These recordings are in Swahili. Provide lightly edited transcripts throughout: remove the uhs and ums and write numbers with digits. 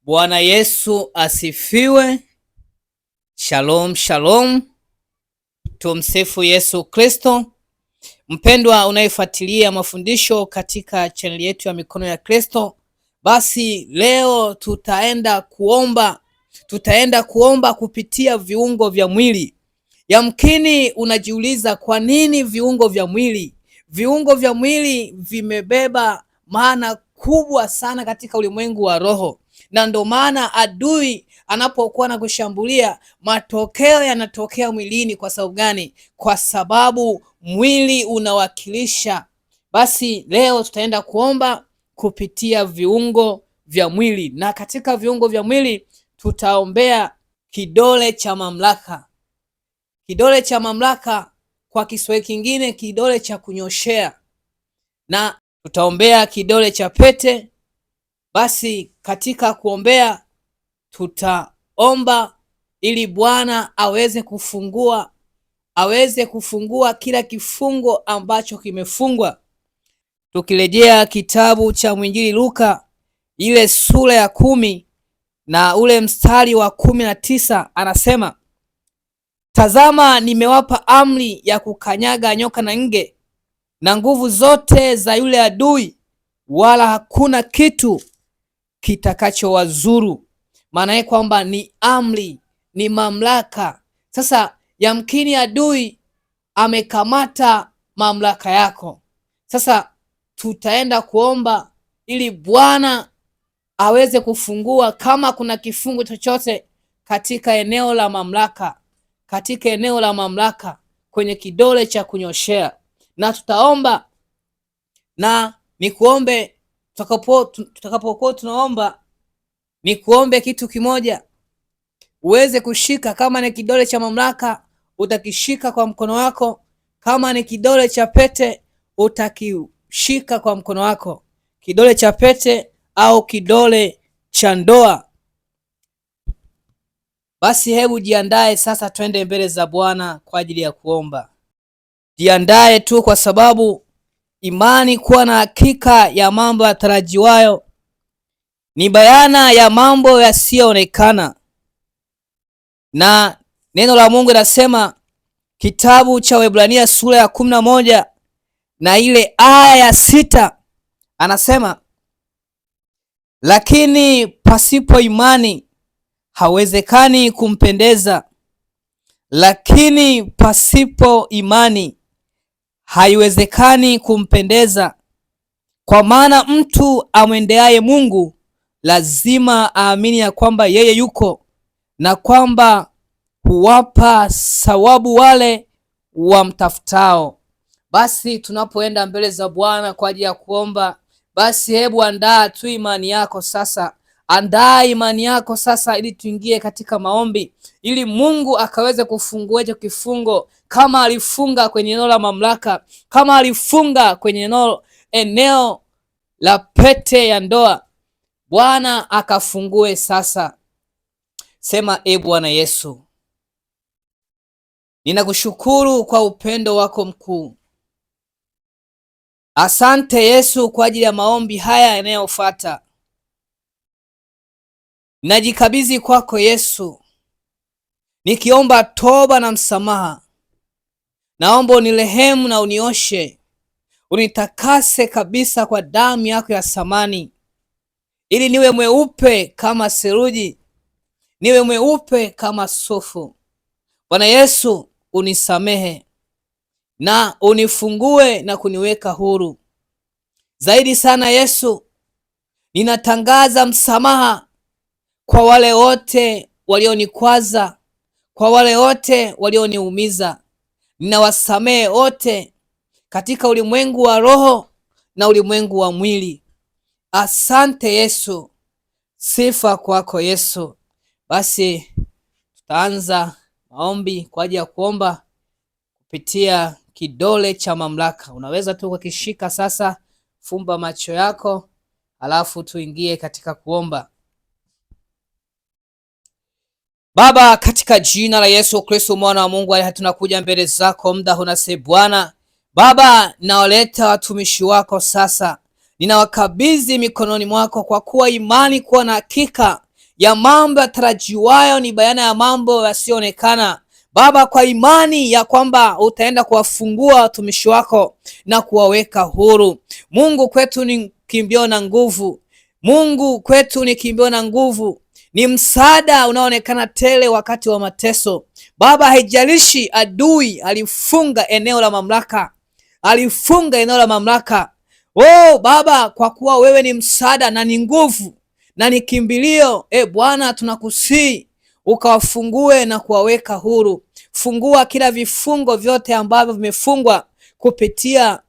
Bwana Yesu asifiwe. Shalom shalom, tumsifu Yesu Kristo. Mpendwa unayefuatilia mafundisho katika chaneli yetu ya Mikono ya Kristo, basi leo tutaenda kuomba kupitia viungo vya mwili. Yamkini unajiuliza kwa nini viungo vya mwili? Viungo vya mwili vimebeba maana kubwa sana katika ulimwengu wa roho, na ndio maana adui anapokuwa na kushambulia, matokeo yanatokea mwilini. Kwa sababu gani? Kwa sababu mwili unawakilisha. Basi leo tutaenda kuomba kupitia viungo vya mwili, na katika viungo vya mwili tutaombea kidole cha mamlaka. Kidole cha mamlaka kwa Kiswahili kingine kidole cha kunyoshea, na tutaombea kidole cha pete. Basi katika kuombea tutaomba ili Bwana aweze kufungua kila kifungo ambacho kimefungwa. Tukirejea kitabu cha mwinjili Luka ile sura ya 10 na ule mstari wa 19, anasema, tazama nimewapa amri ya kukanyaga nyoka na nge na nguvu zote za yule adui, wala hakuna kitu kitakachowazuru. Maana yake kwamba ni amri, ni mamlaka. Sasa yamkini adui amekamata mamlaka yako. Sasa tutaenda kuomba ili Bwana aweze kufungua kama kuna kifungo chochote katika eneo la mamlaka, kwenye kidole cha kunyoshea. Na tutaomba na nikuombe, tutakapokuwa tunaomba, nikuombe kitu kimoja, uweze kushika. Kama ni kidole cha mamlaka utakishika kwa mkono wako, kama ni kidole cha pete utakishika kwa mkono wako, kidole cha pete au kidole cha ndoa. Basi hebu jiandae sasa, twende mbele za Bwana kwa ajili ya kuomba. Jiandae tu, kwa sababu imani kuwa na hakika ya mambo yatarajiwayo ni bayana ya mambo yasiyoonekana. Na neno la Mungu linasema kitabu cha Waebrania sura ya 11 na ile aya ya 6, anasema, lakini pasipo imani hawezekani kumpendeza. Lakini pasipo imani haiwezekani kumpendeza, kwa maana mtu amwendeaye Mungu lazima aamini ya kwamba yeye yuko, na kwamba huwapa thawabu wale wamtafutao. Basi tunapoenda mbele za Bwana kwa ajili ya kuomba, basi hebu andaa tu imani yako sasa. Andaa imani yako sasa, ili tuingie katika maombi, ili Mungu akaweze kufungua hicho kifungo, kama alifunga kwenye eneo la mamlaka, kama alifunga kwenye eneo la pete ya ndoa. Bwana akafungue sasa. Sema, Bwana Yesu, ninakushukuru kwa upendo wako mkuu. Asante Yesu kwa ajili ya maombi haya yanayofuata. Najikabidhi kwako Yesu, nikiomba toba na msamaha. Naomba unirehemu na unioshe, unitakase kabisa kwa damu yako ya thamani, ili niwe mweupe kama seruji, niwe mweupe kama sufu. Bwana Yesu, unisamehe na unifungue na kuniweka huru. Zaidi sana Yesu, ninatangaza msamaha kwa wale wote walionikwaza, kwa wale wote walioniumiza. Ninawasamehe wote katika ulimwengu wa roho na ulimwengu wa mwili. Asante Yesu, sifa kwako Yesu. Basi tutaanza maombi kwa ajili ya kuomba kupitia kidole cha mamlaka. Unaweza tu kukishika sasa, fumba macho yako, alafu tuingie katika kuomba. Baba, katika jina la Yesu Kristo mwana wa Mungu, tunakuja mbele zako muda huu. Bwana Baba, nawaleta watumishi wako sasa, ninawakabidhi mikononi mwako, kwa kuwa imani kuwa na hakika ya mambo yatarajiwayo ni bayana ya mambo yasiyoonekana. Baba, kwa imani ya kwamba utaenda kuwafungua watumishi wako na kuwaweka huru. Mungu kwetu ni kimbio na nguvu. Mungu kwetu ni kimbio na nguvu, ni msaada unaoonekana tele wakati wa mateso. Baba, haijalishi adui alifunga eneo la mamlaka, alifunga eneo la mamlaka. Baba, kwa kuwa wewe ni msaada na ni nguvu na ni kimbilio, Bwana, tunakusihi ukawafungue na kuwaweka huru. Fungua kila vifungo vyote ambavyo vimefungwa kupitia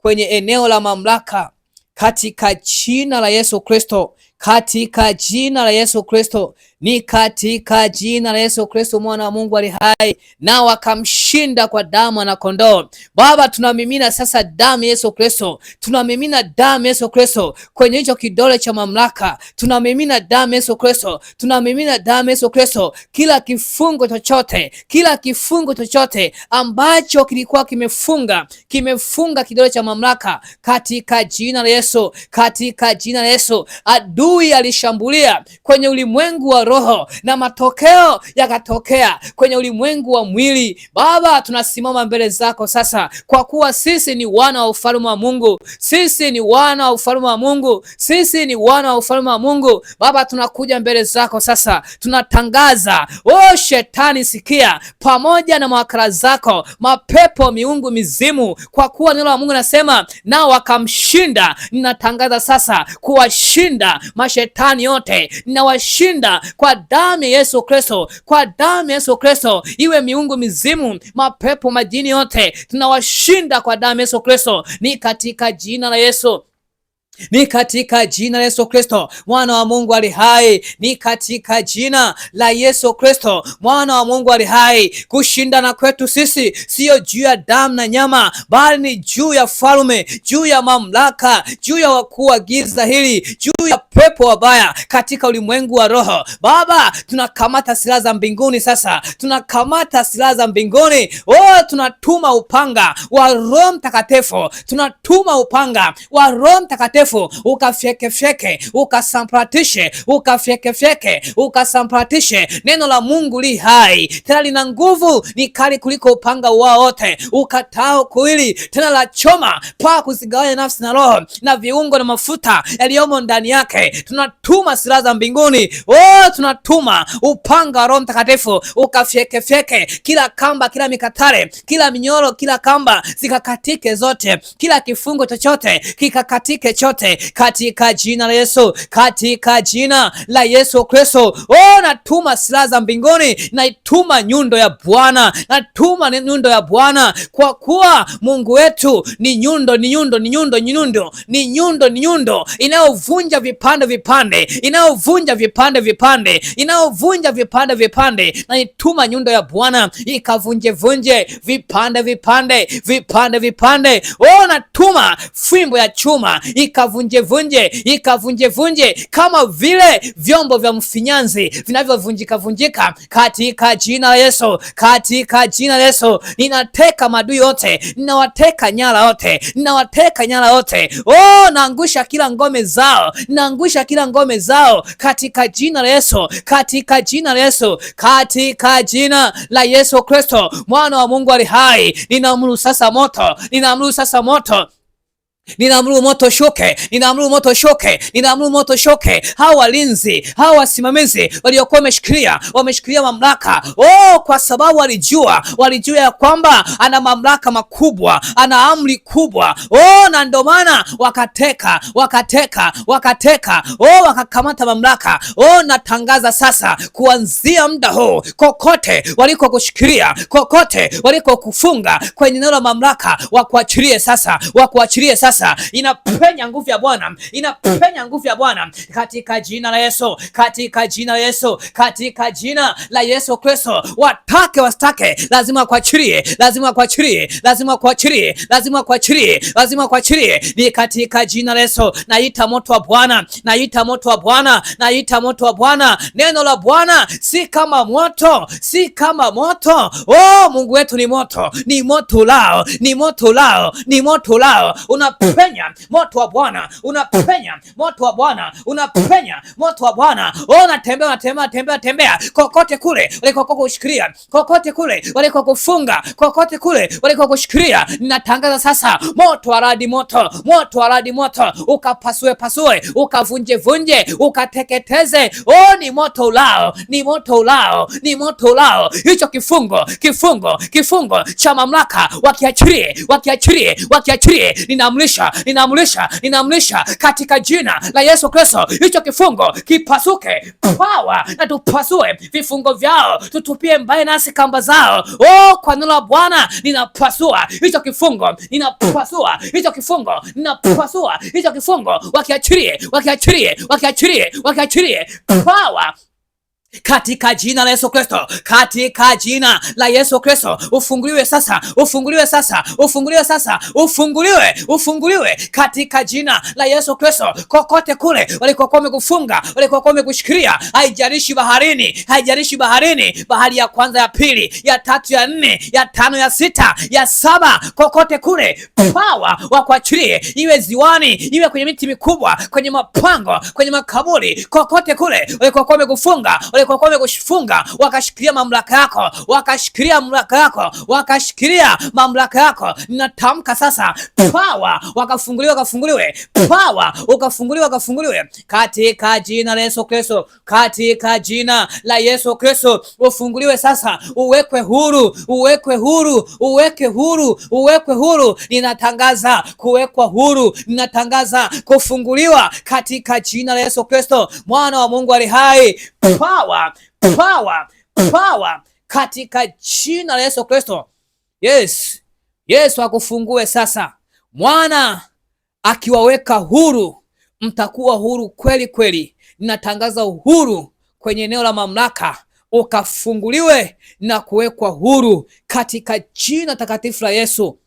kwenye eneo la mamlaka, katika jina la Yesu Kristo, katika jina la Yesu Kristo, ni katika jina la Yesu Kristo mwana wa Mungu ali hai, na wakamshinda kwa damu na kondoo. Baba, tunamimina sasa damu Yesu Kristo, tunamimina damu Yesu Kristo kwenye hicho kidole cha mamlaka, tunamimina damu Yesu Kristo, tunamimina damu Yesu Kristo. Kila kifungo chochote, kila kifungo chochote ambacho kilikuwa kimefunga kidole cha mamlaka, katika jina la Yesu, katika jina la Yesu. Adui alishambulia kwenye ulimwengu wa roho na matokeo yakatokea kwenye ulimwengu wa mwili. Baba, tunasimama mbele zako sasa, kwa kuwa sisi ni wana wa ufalme wa Mungu, sisi ni wana wa ufalme wa Mungu, sisi ni wana wa ufalme wa Mungu. Baba, tunakuja mbele zako sasa, tunatangaza, Shetani sikia, pamoja na mawakala zako, mapepo, miungu, mizimu, kwa kuwa neno la Mungu nasema nao wakamshinda. Ninatangaza sasa kuwashinda mashetani yote, ninawashinda kwa damu ya Yesu Kristo, kwa damu ya Yesu Kristo. Iwe miungu, mizimu, mapepo, majini yote, tunawashinda kwa damu ya Yesu Kristo, ni katika jina la Yesu, ni katika jina la Yesu Kristo mwana wa Mungu ali hai, ni katika jina la Yesu Kristo mwana wa Mungu ali hai. Kushindana kwetu sisi sio juu ya damu na nyama, bali ni juu ya falme, juu ya mamlaka, juu ya wakuu wa giza hili, juu ya pepo wabaya katika ulimwengu wa roho. Baba, tunakamata silaha za mbinguni sasa, tunakamata silaha za mbinguni. Tunatuma upanga wa Roho Mtakatifu, tunatuma upanga wa Roho Mtakatifu, ukafyekefyeke, ukasampratishe, ukafyekefyeke, ukasampratishe. Neno la Mungu li hai, tena lina nguvu, ni kali kuliko upanga wao wote, ukatao kuwili, tena la choma pa kuzigawanya nafsi na roho na viungo na mafuta yaliyomo ndani yake. Tunatuma silaha za mbinguni, tunatuma upanga wa Roho Mtakatifu, ukafyekefyeke kila kamba, kila mikatare, kila minyoro, kila kamba zikakatike zote, kila kifungo chochote kikakatike chote, katika jina la Yesu, katika jina la Yesu Kristo. Natuma silaha za mbinguni, naituma nyundo ya Bwana, natuma nyundo ya Bwana, kwa kuwa Mungu wetu ni nyundo, ni nyundo, ni nyundo, ni nyundo, ni nyundo, ni nyundo inayovunja vipande vipande, inayovunja vipande vipande, inayovunja vipande vipande. Naituma nyundo ya Bwana ikavunje vunje vipande vipande, vipande vipande. Natuma fimbo ya chuma ikavunje vunje, ikavunje vunje kama vile vyombo vya mfinyanzi vinavyovunjika vunjika, katika jina la Yesu, katika jina la Yesu. Ninateka madui yote, ninawateka nyara yote, ninawateka nyara yote. Naangusha kila ngome zao, naangusha kila ngome zao katika jina la Yesu, katika jina la Yesu, katika jina la Yesu Kristo mwana wa Mungu ali hai. Ninaamuru sasa moto, ninaamuru sasa moto, ninaamuru moto shuke, ninaamuru moto shuke, ninaamuru moto shuke. Hawa walinzi, hawa wasimamizi waliokuwa wameshikilia mamlaka, kwa sababu walijua ya kwamba ana mamlaka makubwa, ana amri kubwa, na ndio maana wakakamata mamlaka. Natangaza sasa kuanzia muda huu, kokote waliko kushikilia, kokote waliko kufunga kwenye neno la mamlaka, wakuachilie sasa, wakuachilie sasa. Inapenya nguvu ya Bwana, inapenya nguvu ya Bwana katika jina la Yesu, katika jina la Yesu, katika jina la Yesu Kristo. Watake wasitake, lazima kuachilie, lazima kuachilie, lazima kuachilie, lazima kuachilie, lazima kuachilie, ni katika jina la Yesu. Naita moto wa Bwana, naita moto wa Bwana, naita moto wa Bwana. Neno la Bwana si kama moto, si kama moto. Mungu wetu ni moto, ni moto lao, ni moto lao, ni moto lao. unapenya moto wa Bwana, unapenya moto wa Bwana, unapenya moto wa Bwana. Unatembea kokote kule walikoko kushikilia, kokote kule waliko kufunga, kokote kule waliko kushikilia. Ninatangaza sasa moto wa radi moto, moto wa radi moto, ukapasue, ukavunje, ukateketeze. Ni moto ulao, ni moto ulao, ni moto ulao. Hicho kifungo cha mamlaka wakiachirie. Ninaamrisha katika jina la Yesu Kristo, hicho kifungo kipasuke. Power, na tupasue vifungo vyao, tutupie mbali nasi kamba zao. Kwa neno la Bwana ninapasua hicho kifungo, ninapasua hicho kifungo, wakiachirie. Power katika jina la Yesu Kristo, katika jina la Yesu Kristo, ufunguliwe sasa katika jina la Yesu Kristo. Kokote kule walikokuwa wamekufunga, walikokuwa wamekushikilia, haijalishi baharini, bahari ya kwanza, ya pili, ya tatu, ya nne, ya tano, ya sita, ya saba, kokote kule power wakuachilie, iwe ziwani, iwe kwenye miti mikubwa, kwenye mapango, kwenye makaburi, kokote kule walikokuwa wamekufunga, walikokuwa wamekufunga, wakashikilia mamlaka yako, ninatamka sasa power wakafunguliwe, power ukafunguliwe katika jina la Yesu Kristo, katika jina la Yesu Kristo. Ufunguliwe sasa, uwekwe huru. Ninatangaza kuwekwa huru, ninatangaza kufunguliwa katika jina la Yesu Kristo, mwana wa Mungu ali hai. Power katika jina la Yesu Kristo. Yesu akufungue sasa. Mwana akiwaweka huru, mtakuwa huru kweli kweli. Ninatangaza uhuru kwenye eneo la mamlaka, ukafunguliwe na kuwekwa huru katika jina takatifu la Yesu.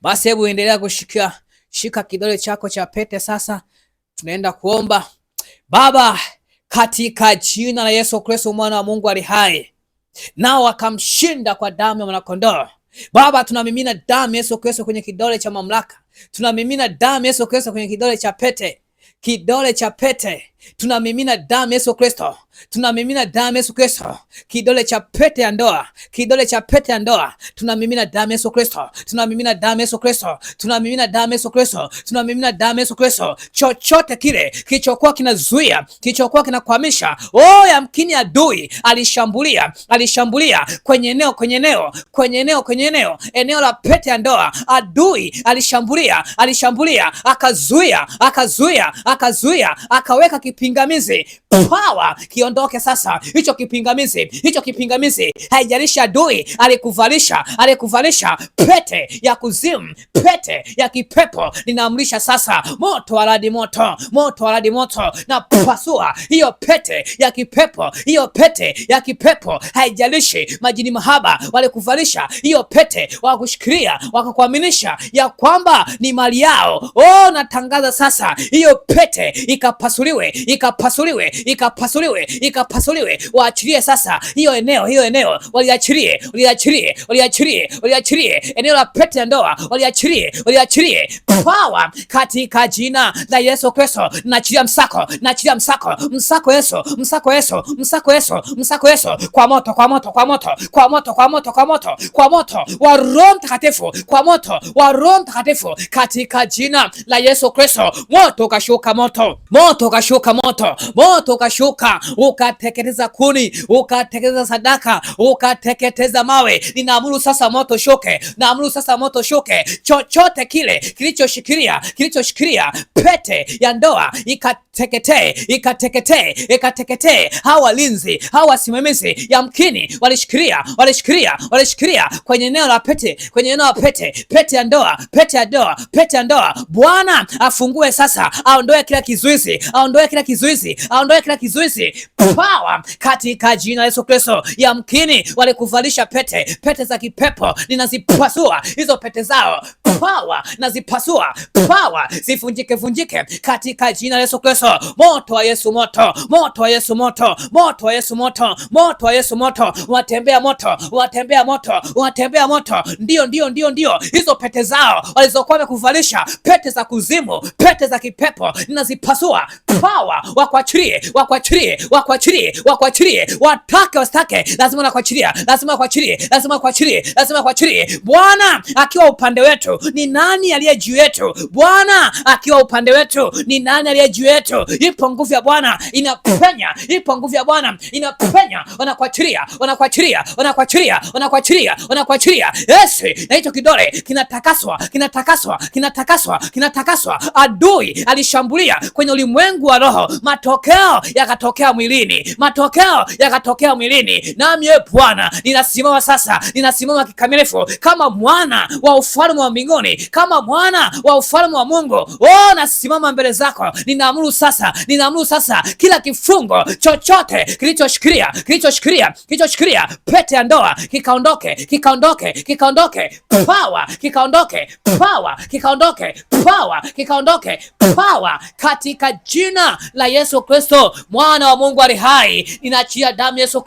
Basi hebu endelea shika kidole chako cha pete sasa. Tunaenda kuomba. Baba, katika jina la Yesu Kristo, mwana wa Mungu ali hai, nao akamshinda kwa damu ya mwanakondoo. Baba, tunamimina damu Yesu Kristo kwenye kidole cha mamlaka, tunamimina damu Yesu Kristo kwenye kidole cha pete, tunamimina damu Yesu Kristo, kidole cha pete ya ndoa, tunamimina damu Yesu Kristo, tunamimina damu Yesu Kristo. Chochote kile kilichokuwa kinazuia, kilichokuwa kinakwamisha, yamkini adui alishambulia kwenye eneo la pete ya ndoa. Adui alishambulia, akazuia, akaweka kipingamizi. Power kiondoke sasa, hicho kipingamizi. Haijalishi adui alikuvalisha pete ya kuzimu, pete ya kipepo. Ninaamrisha sasa moto wa radi moto, na pasua hiyo pete ya kipepo, haijalishi majini mahaba walikuvalisha hiyo pete, wakushikilia, wakakuaminisha ya kwamba ni mali yao. Natangaza sasa hiyo pete ikapasuliwe, waachilie sasa hiyo eneo, waliachilie eneo la pete ya ndoa, waliachilie power katika jina la Yesu Kristo. Naachilia msako Yesu, kwa moto wa Roho Mtakatifu, katika jina la Yesu Kristo. Moto ukashuka, ukateketeza kuni, ukateketeza sadaka, ukateketeza mawe. Ninaamuru sasa moto shuke, chochote kile kilichoshikilia pete ya ndoa ikateketee. Hawa walinzi, hawa wasimamizi, yamkini walishikilia kwenye eneo la pete, pete ya ndoa. Bwana afungue sasa, aondoe kila kizuizi, kila kizuizi, aondoe kila kizuizi. Power katika jina la Yesu Kristo. Yamkini walikuvalisha pete za kipepo, ninazipasua hizo pete zao. Power nazipasua, power zivunjike katika jina la Yesu Kristo. Moto wa Yesu, moto wa Yesu, moto wa Yesu, moto wa Yesu, moto watembea moto. Ndio hizo pete zao walizokuwa wamekuvalisha, pete za kuzimu, pete za kipepo, ninazipasua. Power wakuachilie, watake wasitake, lazima kuachilie. Bwana akiwa upande wetu, ni nani aliye juu yetu? Bwana akiwa upande wetu, ni nani aliye juu yetu? Ipo nguvu ya Bwana inapenya, wanakuachilia. Yes, na hicho kidole kinatakaswa. Adui alishambulia kwenye ulimwengu wa roho, matokeo yakatokea mwilini. Nami Bwana ninasimama kikamilifu kama mwana wa ufalme wa mbinguni, kama mwana wa ufalme wa Mungu. Nasimama mbele zako, ninaamuru sasa kila kifungo chochote kilichoshikilia pete ya ndoa kikaondoke. Power katika jina la Yesu Kristo, mwana wa Mungu ali hai. Ninaachia damu ya Yesu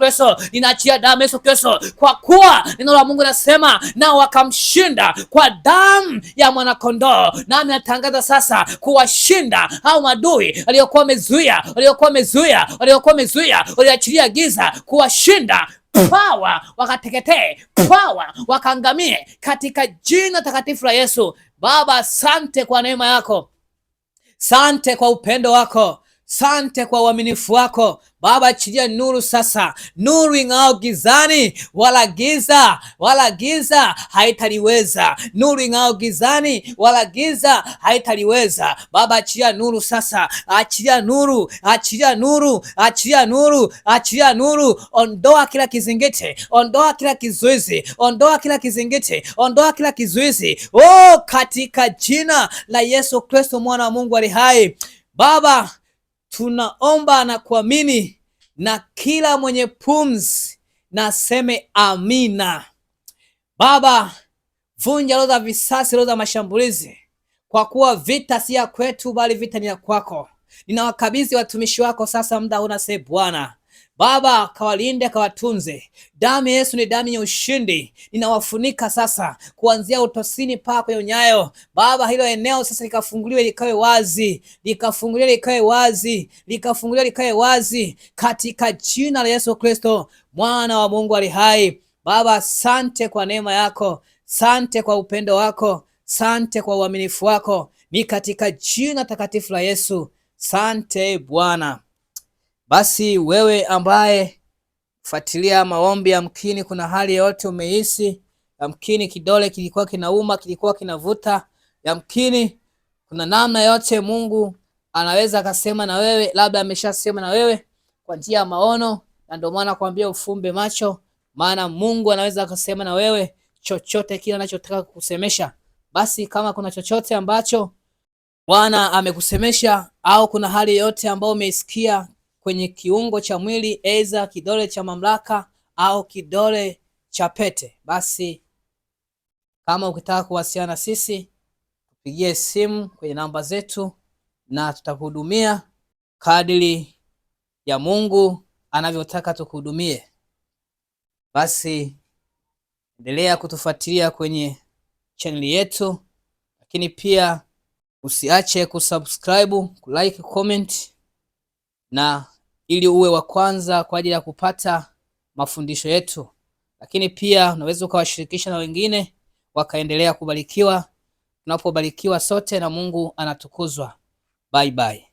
Kristo, kwa kuwa neno la Mungu nasema nao wakamshinda kwa damu ya mwanakondoo. Nami natangaza sasa kuwashinda hao madui waliokuwa wamezuia, waliachilia giza, kuwashinda. Power wakateketee, power wakaangamie katika jina takatifu la Yesu. Baba, asante kwa neema yako, sante kwa upendo wako, sante kwa uaminifu wako. Baba, achilia nuru sasa, nuru ing'ao gizani, wala giza haitaliweza. Nuru ing'ao gizani, wala giza haitaliweza. Baba, achilia nuru sasa, achilia nuru. Ondoa kila kizingiti, ondoa kila kizuizi, katika jina la Yesu Kristo, mwana wa Mungu ali hai. Baba, tunaomba na kuamini, na kila mwenye pumzi na aseme amina. Baba, vunja roho za visasi, roho za mashambulizi, kwa kuwa vita si ya kwetu, bali vita ni ya kwako. Ninawakabidhi watumishi wako sasa, muda huna se Bwana. Baba, kawalinde, kawatunze. Damu ya Yesu ni damu ya ushindi. Ninawafunika sasa kuanzia utosini mpaka kwenye unyayo. Baba, hilo eneo sasa likafunguliwe, likawe wazi katika jina la Yesu Kristo, mwana wa Mungu ali hai. Baba, asante kwa neema yako, sante kwa upendo wako, sante kwa uaminifu wako, ni katika jina takatifu la Yesu. Sante Bwana. Basi wewe ambaye fuatilia maombi, yamkini kuna hali yote umehisi, yamkini kidole kilikuwa kinauma, kilikuwa kinavuta, yamkini kuna namna yote Mungu anaweza akasema na wewe, labda ameshasema na wewe kwa njia ya maono, na ndio maana nakwambia ufumbe macho, maana Mungu anaweza akasema na wewe chochote kile anachotaka kukusemesha. Basi kama kuna chochote ambacho Bwana amekusemesha, au kuna hali yote ambayo umeisikia kwenye kiungo cha mwili, aidha kidole cha mamlaka au kidole cha pete, basi kama ukitaka kuwasiliana sisi, tupigie simu kwenye namba zetu na tutakuhudumia kadiri ya Mungu anavyotaka tukuhudumie. Basi endelea kutufuatilia kwenye channel yetu, lakini pia usiache kusubscribe, kulike, comment, na ili uwe wa kwanza kwa ajili ya kupata mafundisho yetu. Lakini pia unaweza ukawashirikisha na wengine wakaendelea kubarikiwa. Tunapobarikiwa sote na Mungu anatukuzwa. Bye bye.